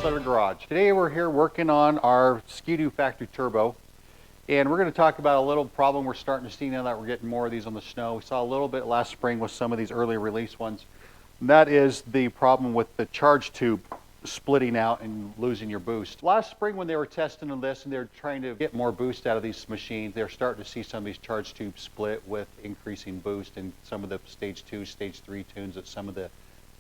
Sled Garage. Today we're here working on our skidoo factory turbo, and we're going to talk about a little problem we're starting to see now that we're getting more of these on the snow. We saw a little bit last spring with some of these early release ones. And that is the problem with the charge tube splitting out and losing your boost. Last spring when they were testing this and they were trying to get more boost out of these machines, they're starting to see some of these charge tubes split with increasing boost in some of the stage 2, stage 3 tunes that some of the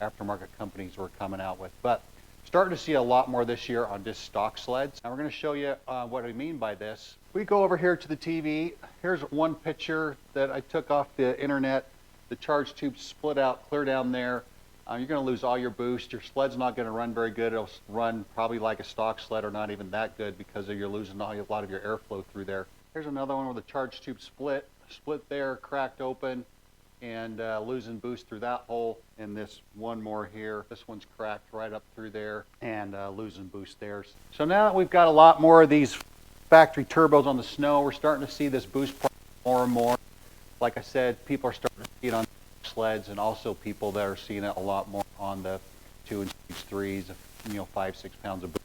aftermarket companies were coming out with. But starting to see a lot more this year on just stock sleds. Now we're going to show you what I mean by this. We go over here to the TV. Here's one picture that I took off the internet. The charge tube split out clear down there. You're going to lose all your boost. Your sled's not going to run very good. It'll run probably like a stock sled or not even that good because you're losing a lot of your airflow through there. Here's another one where the charge tube split there, cracked open, and losing boost through that hole. And this one more here, this one's cracked right up through there and losing boost there. So now that we've got a lot more of these factory turbos on the snow, we're starting to see this boost problem more and more. Like I said, people are starting to see it on sleds, and also people that are seeing it a lot more on the 2 and stage 3s, 5-6 pounds of boost.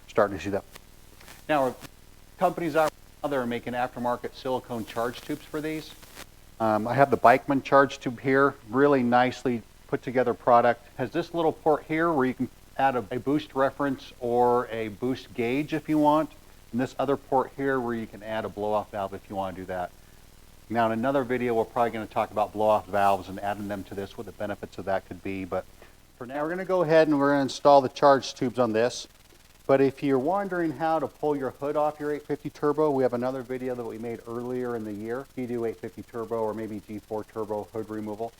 Starting to see that. Now, companies out there are making aftermarket silicone charge tubes for these. I have the Bikeman charge tube here, really nicely put together product. Has this little port here where you can add a boost reference or a boost gauge if you want, and this other port here where you can add a blow-off valve if you want to do that. Now in another video we're probably going to talk about blow-off valves and adding them to this, what the benefits of that could be, but for now we're going to go ahead and we're going to install the charge tubes on this. But if you're wondering how to pull your hood off your 850 turbo, we have another video that we made earlier in the year, skidoo 850 turbo or maybe G4 turbo hood removal.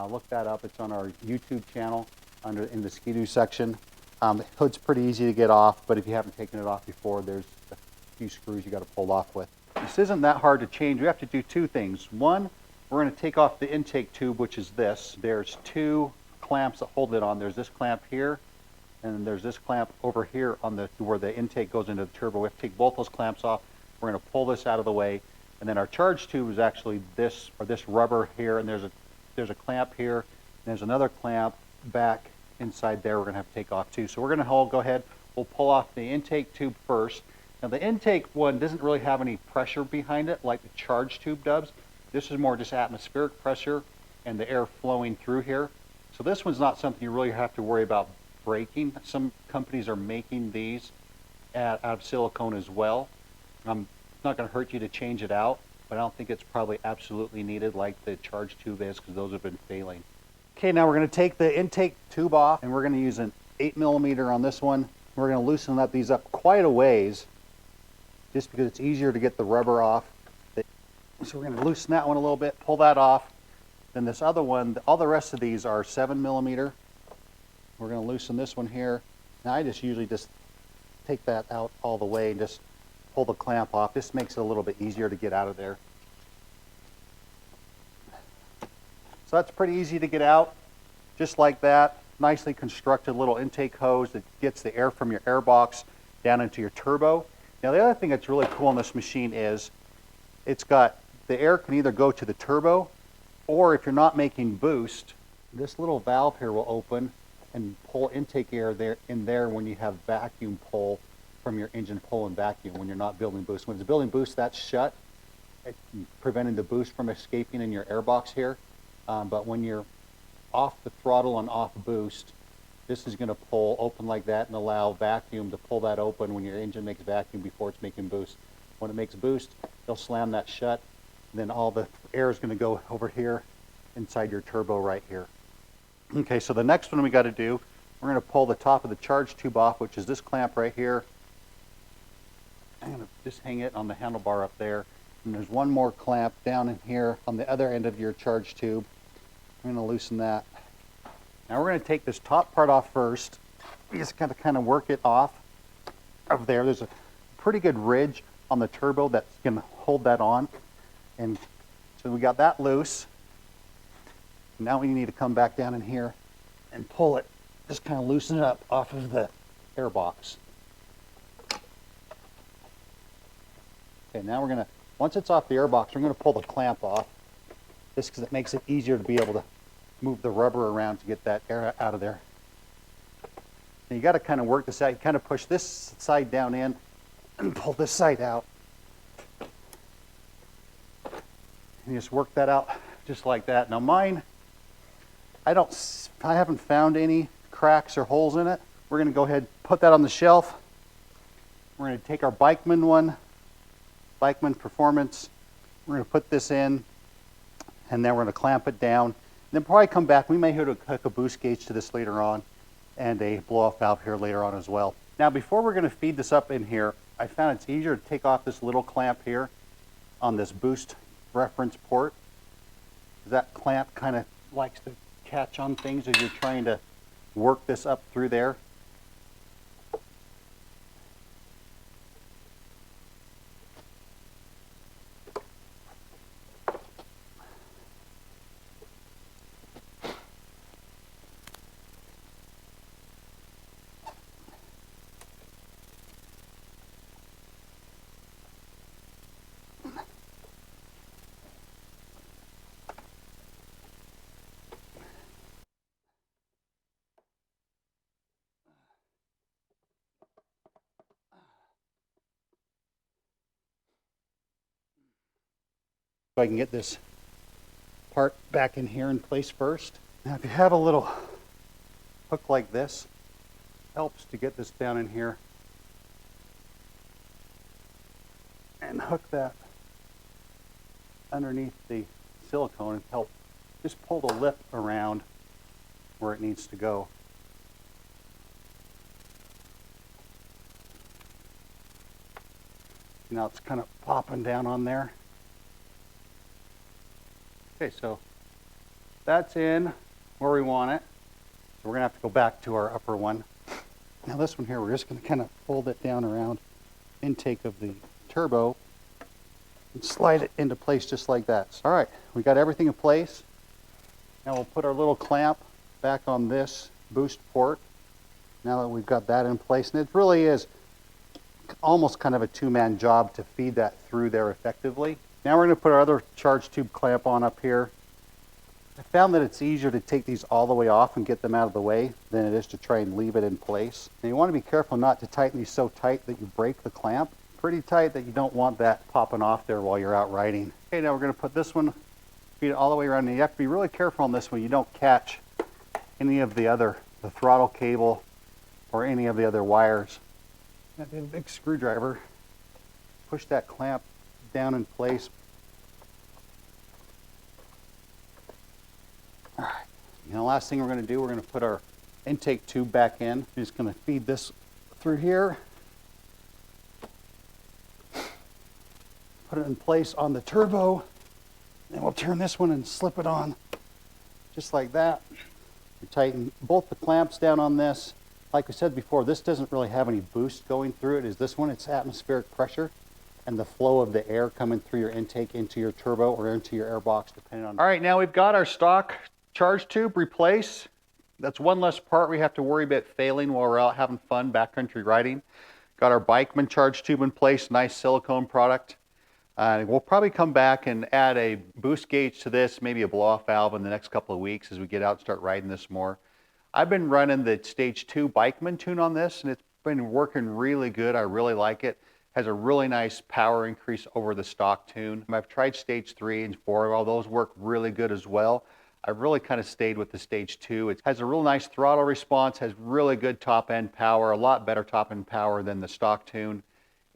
Look that up. It's on our YouTube channel in the skidoo section. The hood's pretty easy to get off, but if you haven't taken it off before, there's a few screws you got to pull off with. This isn't that hard to change. We have to do two things. One, we're going to take off the intake tube, which is this. There's two clamps that hold it on. There's this clamp here, and there's this clamp over here on where the intake goes into the turbo. We have to take both those clamps off. We're going to pull this out of the way, and then our charge tube is actually this rubber here, and there's a clamp here, and there's another clamp back inside there we're going to have to take off too. So we're going to go ahead, we'll pull off the intake tube first. Now the intake one doesn't really have any pressure behind it like the charge tube does. This is more just atmospheric pressure and the air flowing through here. So this one's not something you really have to worry about breaking. Some companies are making these out of silicone as well. It's not going to hurt you to change it out, but I don't think it's probably absolutely needed like the charge tube is, because those have been failing. Okay, now we're going to take the intake tube off, and we're going to use an 8mm on this one. We're going to loosen these up quite a ways, just because it's easier to get the rubber off. So we're going to loosen that one a little bit, pull that off. Then this other one, all the rest of these are 7mm. We're going to loosen this one here. Now I usually just take that out all the way and just pull the clamp off. This makes it a little bit easier to get out of there. So that's pretty easy to get out, just like that. Nicely constructed little intake hose that gets the air from your air box down into your turbo. Now the other thing that's really cool on this machine is it's got the air can either go to the turbo, or if you're not making boost, this little valve here will open and pull intake air in there when you have vacuum pull from your engine pull and vacuum when you're not building boost. When it's building boost, that's shut, preventing the boost from escaping in your air box here. But when you're off the throttle and off boost, this is going to pull open like that and allow vacuum to pull that open when your engine makes vacuum before it's making boost. When it makes boost, it'll slam that shut, and then all the air is going to go over here inside your turbo right here. Okay, so the next one we got to do, we're going to pull the top of the charge tube off, which is this clamp right here. I'm going to just hang it on the handlebar up there. And there's one more clamp down in here on the other end of your charge tube. I'm going to loosen that. Now we're going to take this top part off first. We just got to kind of work it off of there. There's a pretty good ridge on the turbo that's going to hold that on. And so we got that loose. Now we need to come back down in here and pull it. Just kind of loosen it up off of the air box. Okay, now we're going to, once it's off the air box, we're going to pull the clamp off. Just because it makes it easier to be able to move the rubber around to get that air out of there. And you got to kind of work this out. You kind of push this side down in and pull this side out. And you just work that out just like that. Now mine, I haven't found any cracks or holes in it. We're going to go ahead and put that on the shelf. We're going to take our Bikeman one, Bikeman Performance. We're going to put this in, and then we're going to clamp it down. And then probably come back. We may hook a boost gauge to this later on, and a blow-off valve here later on as well. Now before we're going to feed this up in here, I found it's easier to take off this little clamp here on this boost reference port. That clamp kind of likes to catch on things as you're trying to work this up through there. So I can get this part back in here in place first. Now if you have a little hook like this, helps to get this down in here and hook that underneath the silicone and help just pull the lip around where it needs to go. Now it's kind of popping down on there. Okay, so that's in where we want it. So we're going to have to go back to our upper one. Now this one here, we're just going to kind of fold it down around intake of the turbo and slide it into place just like that. So, all right, we got everything in place. Now we'll put our little clamp back on this boost port. Now that we've got that in place, and it really is almost kind of a two-man job to feed that through there effectively. Now we're going to put our other charge tube clamp on up here. I found that it's easier to take these all the way off and get them out of the way than it is to try and leave it in place. And you want to be careful not to tighten these so tight that you break the clamp. Pretty tight that you don't want that popping off there while you're out riding. Okay, now we're going to put this one, feed it all the way around. And you have to be really careful on this one. You don't catch any of the throttle cable or any of the other wires. Got a big screwdriver. Push that clamp down in place. All right. Now, the last thing we're going to do, we're going to put our intake tube back in. I'm just going to feed this through here. Put it in place on the turbo. And we'll turn this one and slip it on just like that. We tighten both the clamps down on this. Like we said before, this doesn't really have any boost going through it. Is this one, it's atmospheric pressure and the flow of the air coming through your intake into your turbo or into your air box, depending on. All right, now we've got our stock charge tube replaced. That's one less part we have to worry about failing while we're out having fun backcountry riding. Got our Bikeman charge tube in place, nice silicone product. We'll probably come back and add a boost gauge to this, maybe a blow-off valve in the next couple of weeks as we get out and start riding this more. I've been running the Stage 2 Bikeman tune on this, and it's been working really good. I really like it. Has a really nice power increase over the stock tune. I've tried Stage 3 and 4, all those work really good as well. I've really kind of stayed with the Stage 2. It has a real nice throttle response, has really good top-end power, a lot better top-end power than the stock tune.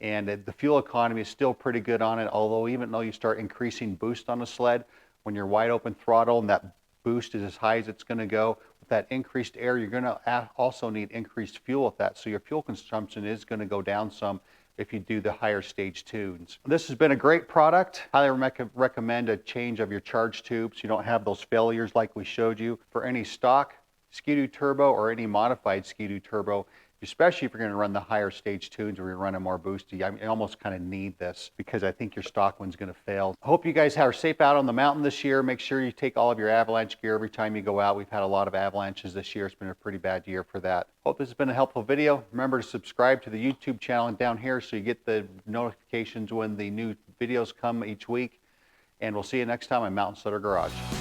And the fuel economy is still pretty good on it, although even though you start increasing boost on the sled, when you're wide open throttle and that boost is as high as it's going to go, with that increased air, you're going to also need increased fuel with that. So your fuel consumption is going to go down some if you do the higher stage tunes. This has been a great product. Highly recommend a change of your charge tubes. You don't have those failures like we showed you. For any stock skidoo turbo or any modified skidoo turbo, especially if you're going to run the higher stage tunes or you're running more boosty, I almost kind of need this because I think your stock one's going to fail. I hope you guys are safe out on the mountain this year. Make sure you take all of your avalanche gear every time you go out. We've had a lot of avalanches this year. It's been a pretty bad year for that. Hope this has been a helpful video. Remember to subscribe to the YouTube channel down here so you get the notifications when the new videos come each week. And we'll see you next time on Mountain Sleder Garage.